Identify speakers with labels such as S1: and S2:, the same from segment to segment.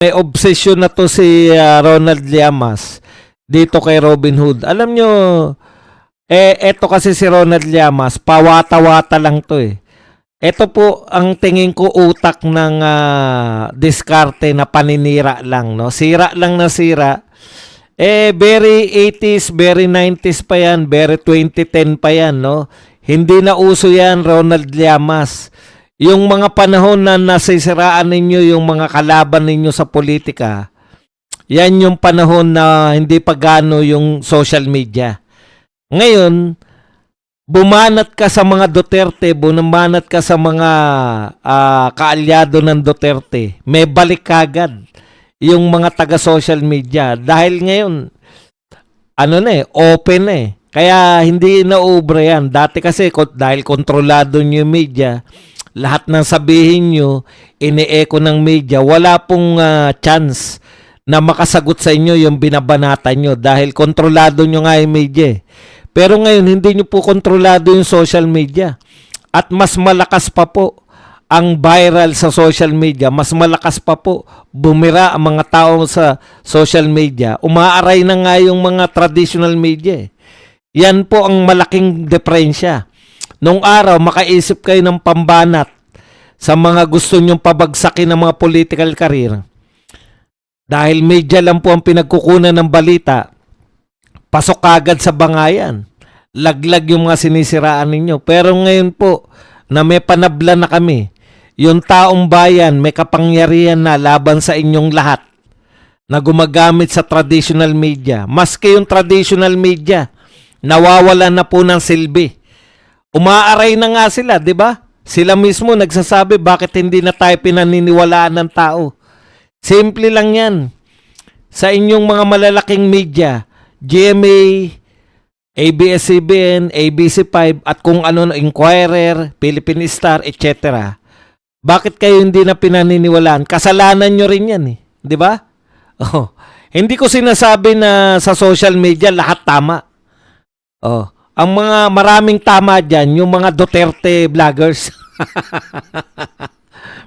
S1: May obsession na to si Ronald Llamas dito kay Robin Hood. Alam nyo, eto kasi si Ronald Llamas, pawata-wata lang to eh. Ito po ang tingin ko utak ng diskarte na paninira lang, no? Sira lang na sira. Very 80s, very 90s pa yan, very 2010 pa yan, no? Hindi na uso yan, Ronald Llamas. Yung mga panahon na nasisiraan ninyo yung mga kalaban ninyo sa politika, yan yung panahon na hindi pa gano yung social media. Ngayon, bumanat ka sa mga Duterte, bumanat ka sa mga kaalyado ng Duterte, may balik kagad yung mga taga-social media. Dahil ngayon, open eh. Kaya hindi na ubra yan. Dati kasi dahil kontrolado nyo yung media, lahat ng sabihin nyo, ini-echo ng media, wala pong chance na makasagot sa inyo yung binabanatan nyo dahil kontrolado nyo nga yung media. Pero ngayon, hindi nyo po kontrolado yung social media. At mas malakas pa po ang viral sa social media. Mas malakas pa po bumira ang mga tao sa social media. Umaaray na nga yung mga traditional media. Yan po ang malaking diferensya. Nung araw, makaisip kayo ng pambanat sa mga gusto nyong pabagsakin ng mga political career. Dahil media lang po ang pinagkukunan ng balita, pasok agad sa bangayan. Laglag yung mga sinisiraan ninyo. Pero ngayon po, na may panabla na kami, yung taong bayan may kapangyarihan na laban sa inyong lahat na gumagamit sa traditional media. Maski yung traditional media, nawawala na po ng silbi. Umaaray na nga sila, di ba? Sila mismo nagsasabi bakit hindi na tayo pinaniniwalaan ng tao. Simple lang yan. Sa inyong mga malalaking media, GMA, ABS-CBN, ABC5, at kung ano, Inquirer, Philippine Star, etc. Bakit kayo hindi na pinaniniwalaan? Kasalanan nyo rin yan eh. Di ba? Oh. Hindi ko sinasabi na sa social media lahat tama. Oh. Ang mga maraming tama dyan, yung mga Duterte vloggers.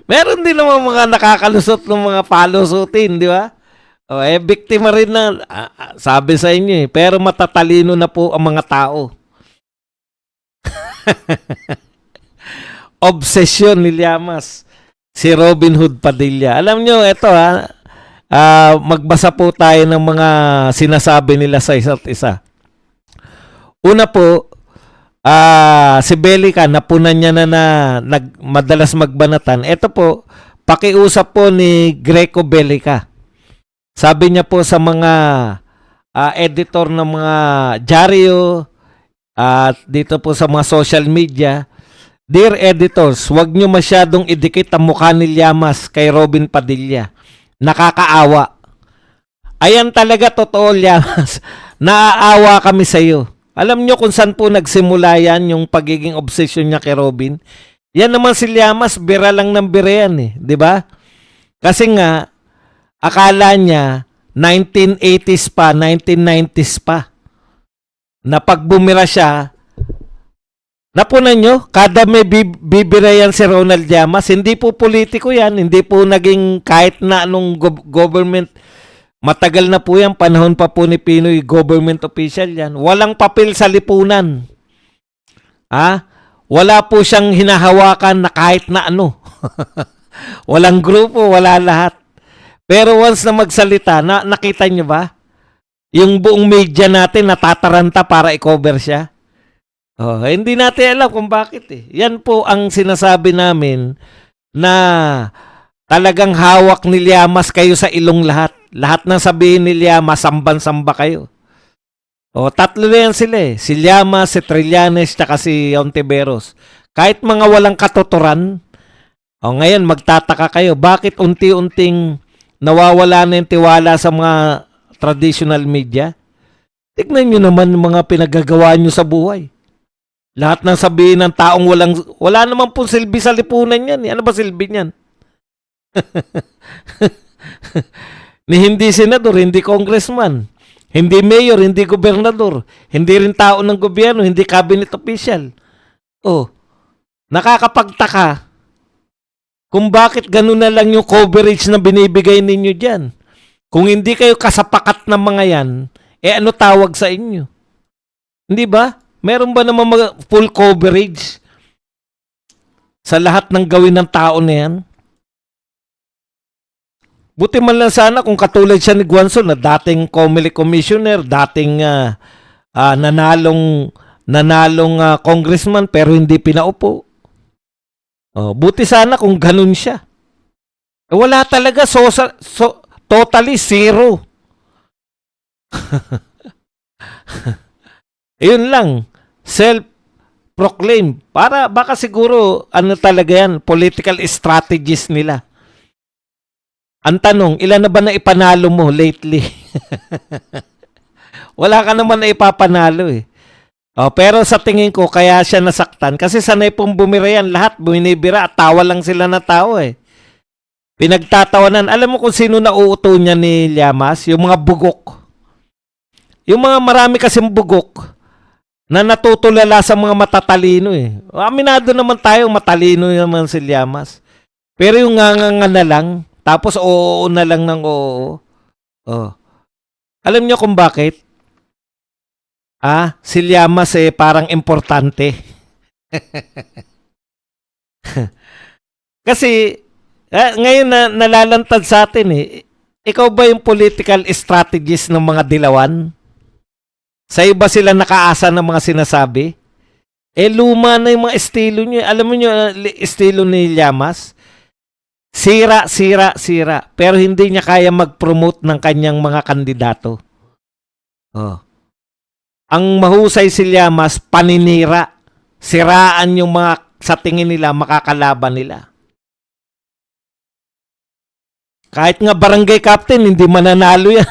S1: Meron din naman mga nakakalusot ng mga palusutin, di ba? O, biktima rin na, sabi sa inyo eh. Pero matatalino na po ang mga tao. Obsesyon ni Llamas. Si Robin Hood Padilla. Alam nyo, ito magbasa po tayo ng mga sinasabi nila sa isa't isa. Una po, si Belica, napunan niya na madalas magbanatan. Ito po, pakiusap po ni Greco Belica. Sabi niya po sa mga editor ng mga dyaryo at dito po sa mga social media, Dear editors, huwag niyo masyadong idikit ang mukha ni Llamas kay Robin Padilla. Nakakaawa. Ayan talaga totoo, Llamas. Naaawa kami sa iyo. Alam nyo kung saan po nagsimula yan, yung pagiging obsession niya kay Robin? Yan naman si Llamas, bira lang ng bira yan eh. Di ba? Kasi nga, akala niya, 1980s pa, 1990s pa, na pag bumira siya, napunan nyo, kada may bibira yan si Ronald Llamas, hindi po politiko yan, hindi po naging kahit na anong government. Matagal na po yan, panahon pa po ni Pinoy, government official yan. Walang papel sa lipunan. Wala po siyang hinahawakan na kahit na ano. Walang grupo, wala lahat. Pero once na magsalita, nakita niyo ba? Yung buong media natin natataranta para i-cover siya. Hindi natin alam kung bakit eh. Yan po ang sinasabi namin na talagang hawak ni Llamas kayo sa ilong lahat. Lahat ng sabihin ni Llamas, samban-samba kayo. Tatlo na yan sila eh. Si Llamas, si Trillanes, tsaka si Ontiveros. Kahit mga walang katuturan, ngayon magtataka kayo, bakit unti-unting nawawala na yung tiwala sa mga traditional media? Tignan nyo naman yung mga pinagagawa nyo sa buhay. Lahat ng sabihin ng taong wala naman pong silbi sa lipunan yan. Ano ba silbi niyan? Ni hindi senador, hindi congressman, hindi mayor, hindi gobernador, hindi rin tao ng gobyerno, hindi cabinet official. Nakakapagtaka kung bakit ganun na lang yung coverage na binibigay ninyo dyan. Kung hindi kayo kasapakat ng mga yan, ano tawag sa inyo? Hindi ba? Meron ba naman full coverage sa lahat ng gawin ng tao na yan? Buti man lang sana kung katulad siya ni Guanzon na dating COMELEC commissioner, dating nanalong congressman pero hindi pinaupo. Buti sana kung ganun siya. Wala talaga, totally zero. Yun lang, self-proclaim. Para baka siguro, ano talaga yan, political strategies nila. Ang tanong, ilan na ba na ipanalo mo lately? Wala ka naman na ipapanalo eh. Pero sa tingin ko, kaya siya nasaktan. Kasi sanay pong bumira yan. Lahat buminibira at tawa lang sila na tao eh. Pinagtatawanan. Alam mo kung sino nauuto niya ni Llamas? Yung mga bugok. Yung mga marami kasing bugok na natutulala sa mga matatalino eh. Aminado naman tayo, matalino naman si Llamas. Pero yung nganganga na lang, tapos oo na lang ng oo. Alam niyo kung bakit? Si Llamas parang importante. Kasi, ngayon na nalalantad sa atin ikaw ba yung political strategist ng mga dilawan? Sa iba sila nakaasa ng mga sinasabi? Luma na yung mga estilo niyo. Alam mo niyo, estilo ni Llamas? Sira, sira, sira. Pero hindi niya kaya mag-promote ng kanyang mga kandidato. Ang mahusay si Llamas, paninira. Siraan yung mga sa tingin nila, makakalaban nila. Kahit nga barangay captain, hindi mananalo yan.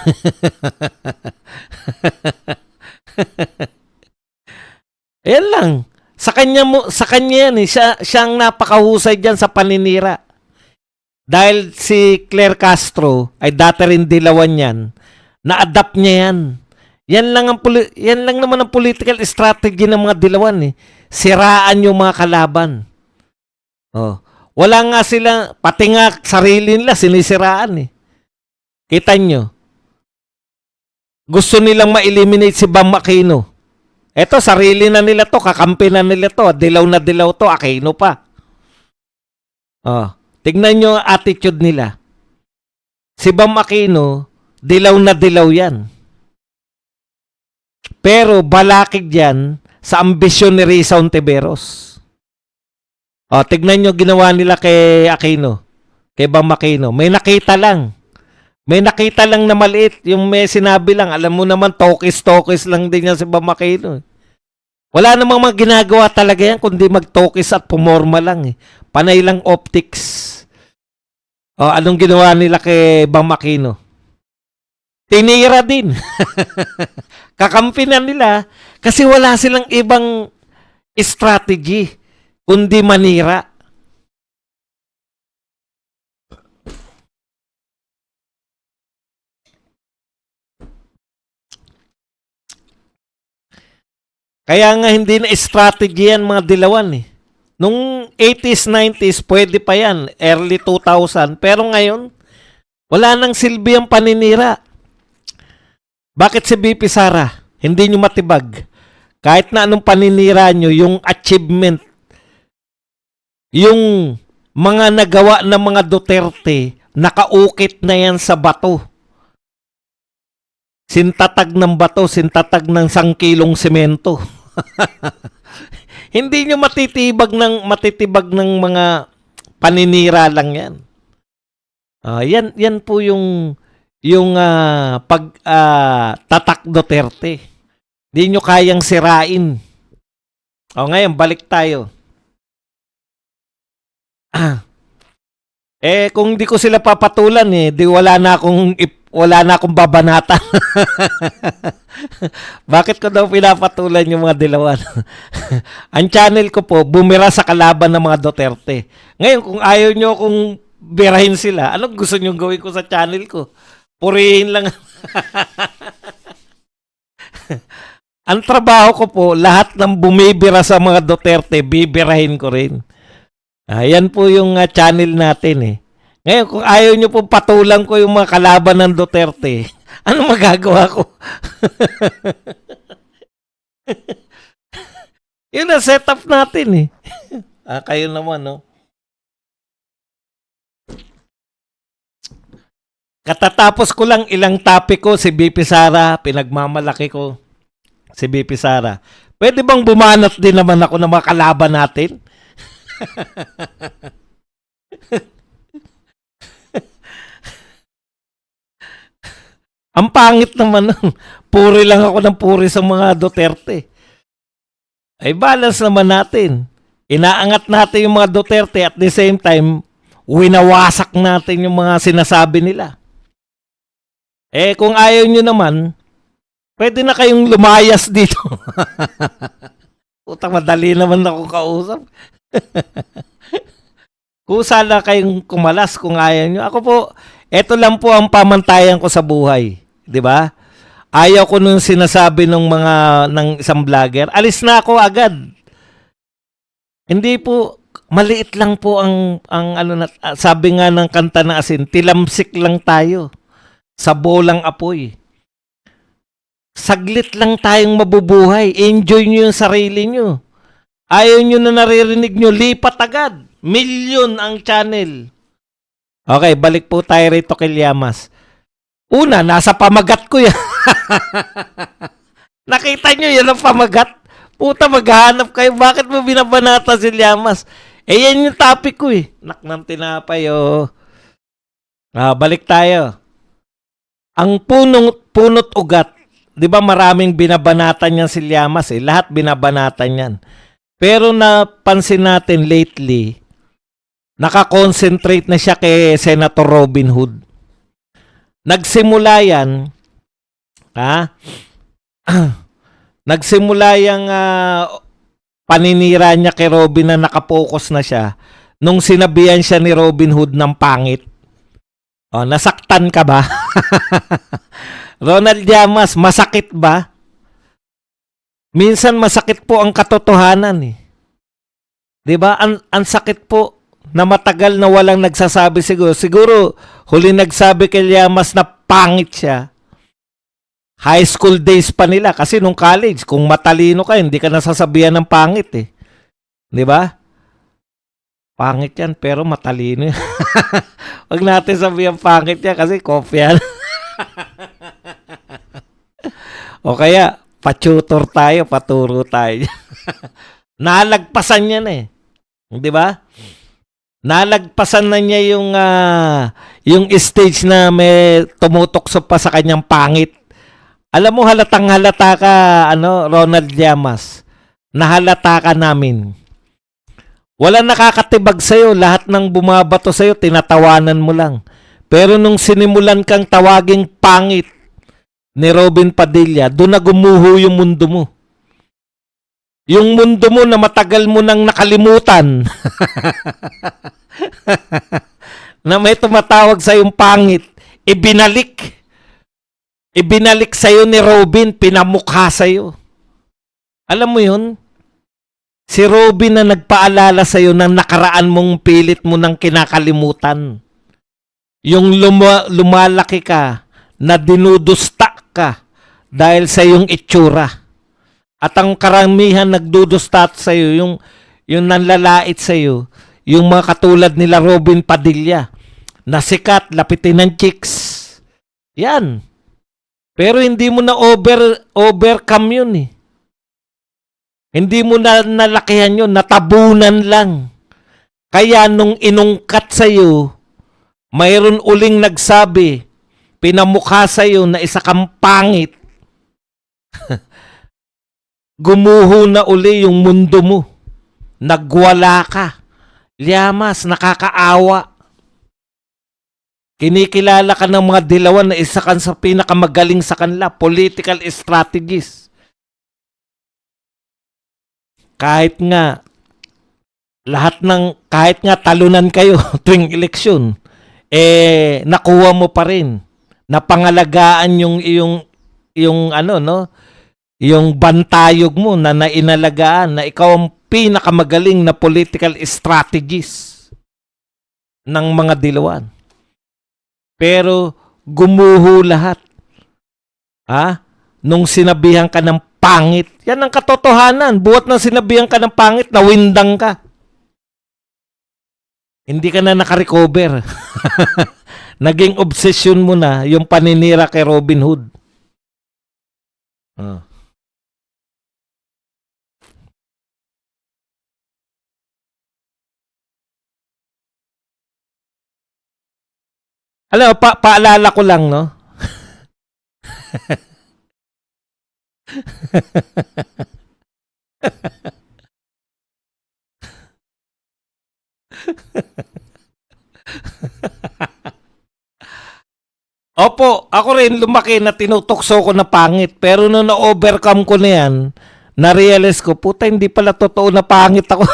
S1: Yan lang. Sa kanya yan siyang napakahusay diyan sa paninira. Dahil si Claire Castro ay dati rin dilawan yan, na-adapt niya yan. Yan lang naman ang political strategy ng mga dilawan Siraan yung mga kalaban. Wala nga sila, pati nga sarili nila sinisiraan Kita nyo. Gusto nilang ma-eliminate si Bam Aquino. Eto, sarili na nila to, kakampi na nila to, dilaw na dilaw to, Aquino pa. Tignan nyo ang attitude nila. Si Bam Aquino, dilaw na dilaw yan. Pero balakid yan sa ambisyon ni Risa Ontiveros. Tignan nyo ginawa nila kay Aquino. Kay Bam Aquino. May nakita lang na maliit. Yung may sinabi lang. Alam mo naman, tokis lang din yan si Bam Aquino. Wala namang mga ginagawa talaga yan kundi mag-tokis at pumorma lang Panay lang optics. Anong ginawa nila kay Bam Aquino? Tinira din. Kakampi na nila kasi wala silang ibang strategy kundi manira. Kaya nga hindi na strategy yan mga dilawan Nung 80s, 90s, pwede pa yan. Early 2000. Pero ngayon, wala nang silbi ang paninira. Bakit si BP Sara? Hindi nyo matibag. Kahit na anong paninira nyo, yung achievement, yung mga nagawa ng mga Duterte, nakaukit na yan sa bato. Sintatag ng bato, sintatag ng 1 kilong semento. Hindi nyo matitibag ng mga paninira lang yan. Yan po yung tatak Duterte. Hindi nyo kayang sirain. Ngayon, balik tayo. Kung di ko sila papatulan di wala na akong babanata. Bakit ko daw pinapatulan yung mga dilawan? Ang channel ko po, bumira sa kalaban ng mga Duterte. Ngayon, kung ayaw nyo kung birahin sila, anong gusto nyo gawin ko sa channel ko? Purihin lang. Ang trabaho ko po, lahat ng bumibira sa mga Duterte, bibirahin ko rin. Ayan po yung channel natin eh. Ngayon, kung ayaw nyo po patulang ko yung mga kalaban ng Duterte, ano magagawa ko? Yun ang setup natin eh. Kayo naman, no? Katatapos ko lang ilang topic ko, si BP Sara, pinagmamalaki ko si BP Sara. Pwede bang bumanat din naman ako ng mga kalaban natin? Ang pangit naman nun. Puri lang ako ng puri sa mga Duterte. Ay balance naman natin. Inaangat natin yung mga Duterte at the same time, winawasak natin yung mga sinasabi nila. Eh kung ayaw nyo naman, pwede na kayong lumayas dito. Puta, madali naman ako kausap. Kusa na kayong kumalas kung ayaw nyo. Ako po, eto lang po ang pamantayan ko sa buhay. 'Di ba? Ayaw ko nung sinasabi ng isang vlogger. Alis na ako agad. Hindi po, maliit lang po ang ano na, sabi nga ng kanta na asin, tilamsik lang tayo sa bolang apoy. Saglit lang tayong mabubuhay. Enjoy nyo yung sarili nyo. Ayaw nyo na naririnig nyo, lipat agad. Milyon ang channel. Okay, balik po tayo rito kay Llamas. Una, nasa pamagat ko yan. Nakita nyo, yan ang pamagat. Puta, maghahanap kayo. Bakit mo binabanata si Llamas? Eh, yan yung topic ko eh. Nak ng tinapay, oh. Balik tayo. Ang punot ugat. Di ba maraming binabanatan yan si Llamas eh. Lahat binabanatan yan. Pero napansin natin lately, nakakonsentrate na siya kay Senator Robin Hood. Nagsimula yan, nagsimula yung paninira niya kay Robin na nakapokus na siya nung sinabihan siya ni Robin Hood ng pangit. O, nasaktan ka ba? Ronald Llamas, masakit ba? Minsan masakit po ang katotohanan eh. 'Di ba? Ang sakit po na matagal na walang nagsasabi siguro. Siguro huli nagsabi kay Llamas na pangit siya. High school days pa nila kasi nung college, kung matalino ka, hindi ka nasasabihan ng pangit eh. 'Di ba? Pangit yan pero matalino yan. Wag natin sabihan pangit yan kasi kopya. O kaya, pa-tutor tayo, paturo tayo. Nalagpasan niya na eh. Di ba? Nalagpasan na niya yung stage na may tumutokso pa sa kanyang pangit. Alam mo, halatang halata ka, Ronald Llamas. Nahalata ka namin. Wala nakakatibag sa'yo. Lahat ng bumabato sa'yo, tinatawanan mo lang. Pero nung sinimulan kang tawaging pangit ni Robin Padilla, doon na gumuho yung mundo mo. Yung mundo mo na matagal mo nang nakalimutan. Na may tumatawag sa yung pangit, ibinalik. Ibinalik sa'yo ni Robin, pinamukha sa'yo. Alam mo yun? Si Robin na nagpaalala sa'yo ng nakaraan mong pilit mo nang kinakalimutan. Yung lumalaki ka, na dinudusta ka dahil sa yung itsura. At ang karamihan nagdudustat sa iyo, yung nanlalait sa iyo, yung mga katulad nila Robin Padilla, na sikat, lapitin ng chicks. Yan. Pero hindi mo na overcome yun eh. Hindi mo na nalakihan yun, natabunan lang. Kaya nung inungkat sa iyo, mayroon uling nagsabi, pinamukha sa iyo na isa kang pangit. Gumuho na uli yung mundo mo. Nagwala ka. Llamas, nakakaawa. Kinikilala ka ng mga dilawan na isa kan sa pinakamagaling sa kanila, political strategies. Kahit nga talunan kayo tuwing eleksyon, nakuha mo pa rin. Napangalagaan yung bantayog mo na nainalagaan na ikaw ang pinakamagaling na political strategies ng mga dilawan. Pero gumuho lahat. Nung sinabihan ka ng pangit. Yan ang katotohanan. Buhat na sinabihan ka ng pangit, nawindang ka. Hindi ka na nakarecover. Naging obsession mo na yung paninira kay Robin Hood. Alam mo, paalala ko lang, no? Opo, ako rin lumaki na tinutokso ko na pangit. Pero nung na-overcome ko na yan, na-realize ko, puta, hindi pala totoo na pangit ako.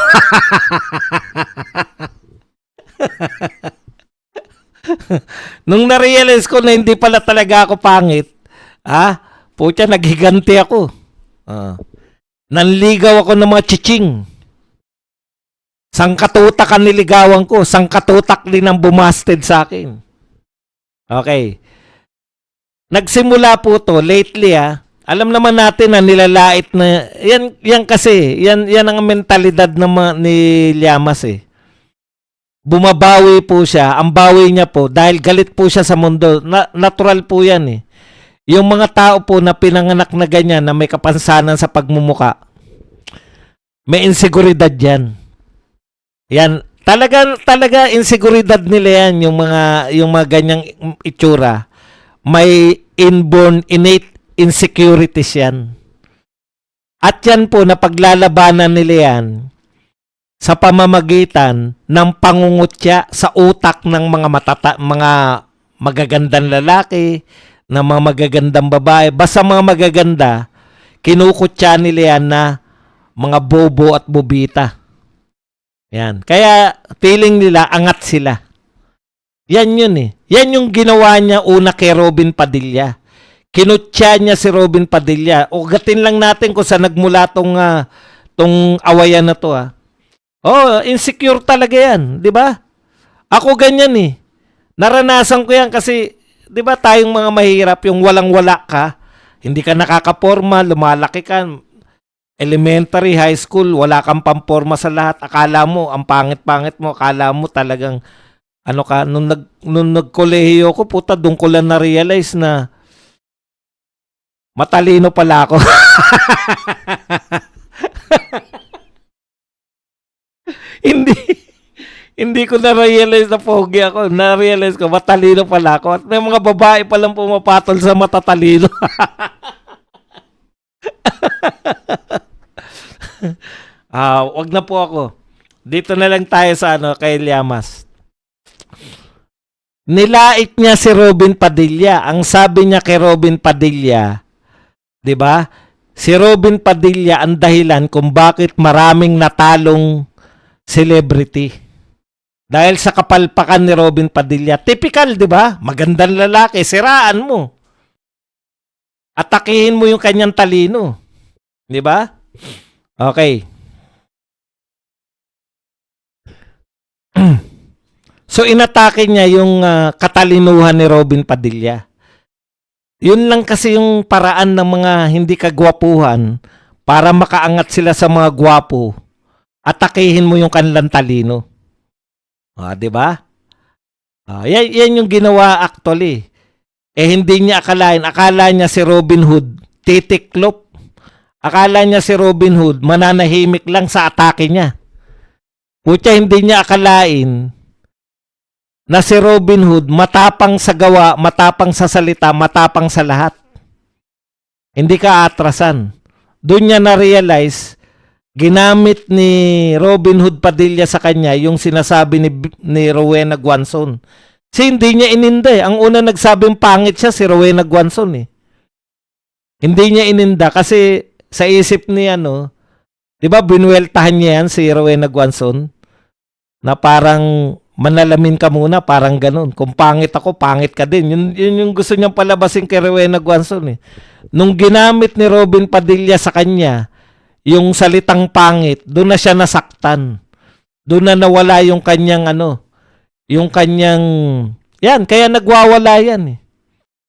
S1: Nung na-realize ko na hindi pala talaga ako pangit, puta, naghiganti ako. Nanligaw ako ng mga chiching. Sangkatutak ang niligawan ko. Sangkatutak din ang bumasted sa akin. Okay. Nagsimula po to lately Alam naman natin na nilalait na yan kasi yan ang mentalidad ni Llamas Bumabawi po siya. Ang bawi niya po dahil galit po siya sa mundo. Natural po yan Yung mga tao po na pinanganak na ganyan na may kapansanan sa pagmumuka, may inseguridad yan. Yan, talaga inseguridad nila yan, yung mga ganyang itsura. May inborn, innate insecurities yan. At yan po, na paglalabanan nila yan sa pamamagitan ng pangungutya sa utak ng mga magagandang lalaki, ng mga magagandang babae. Basta mga magaganda, kinukutya nila yan na mga bobo at bobita. Yan. Kaya feeling nila angat sila. Yan yun Yan yung ginawa niya una kay Robin Padilla. Kinutya niya si Robin Padilla. Ugatin lang natin kung saan nagmula tong awayan na to insecure talaga yan, 'di ba? Ako ganyan Naranasan ko yan kasi 'di ba tayong mga mahirap, yung walang-wala ka, hindi ka nakakaporma, lumalaki ka, elementary, high school, wala kang pamporma sa lahat. Akala mo, ang pangit-pangit mo, akala mo talagang, nung nag-kolehiyo ko, puta, doon ko lang na-realize na matalino pala ako. Hindi ko na-realize na pogi ako. Na-realize ko, matalino pala ako. At may mga babae palang pumapatol sa matatalino. Wag na po ako. Dito na lang tayo sa kay Llamas. Nilait niya si Robin Padilla. Ang sabi niya kay Robin Padilla, 'di ba? Si Robin Padilla ang dahilan kung bakit maraming natalong celebrity. Dahil sa kapalpakan ni Robin Padilla. Typical, 'di ba? Magandang lalaki, siraan mo. Atakihin mo yung kanyang talino. 'Di ba? Okay. So inatake niya yung katalinuhan ni Robin Padilla. Yun lang kasi yung paraan ng mga hindi kagwapuhan para makaangat sila sa mga gwapo. Atakihin mo yung kanilang talino. 'Di ba? Yan yung ginawa actually. Hindi niya akalain. Akala niya si Robin Hood titiklop. Akala niya si Robin Hood mananahimik lang sa atake niya. Putya, hindi niya akalain na si Robin Hood matapang sa gawa, matapang sa salita, matapang sa lahat. Hindi ka atrasan. Doon niya na-realize, ginamit ni Robin Hood Padilla sa kanya yung sinasabi ni Rowena Guanzon. Kasi hindi niya ininda Ang una nagsabing pangit siya si Rowena Guanzon Hindi niya ininda kasi sa isip ni 'di ba binuweltahan niya yan si Rowena Guanzon na parang manalamin ka muna, parang ganun. Kung pangit ako, pangit ka din. Yun yung gusto niyang palabasin kay Rowena Guanzon Nung ginamit ni Robin Padilla sa kanya yung salitang pangit, doon na siya nasaktan. Doon na nawala yung kanyang ano, yung kanyang, yan, kaya nagwawala yan eh.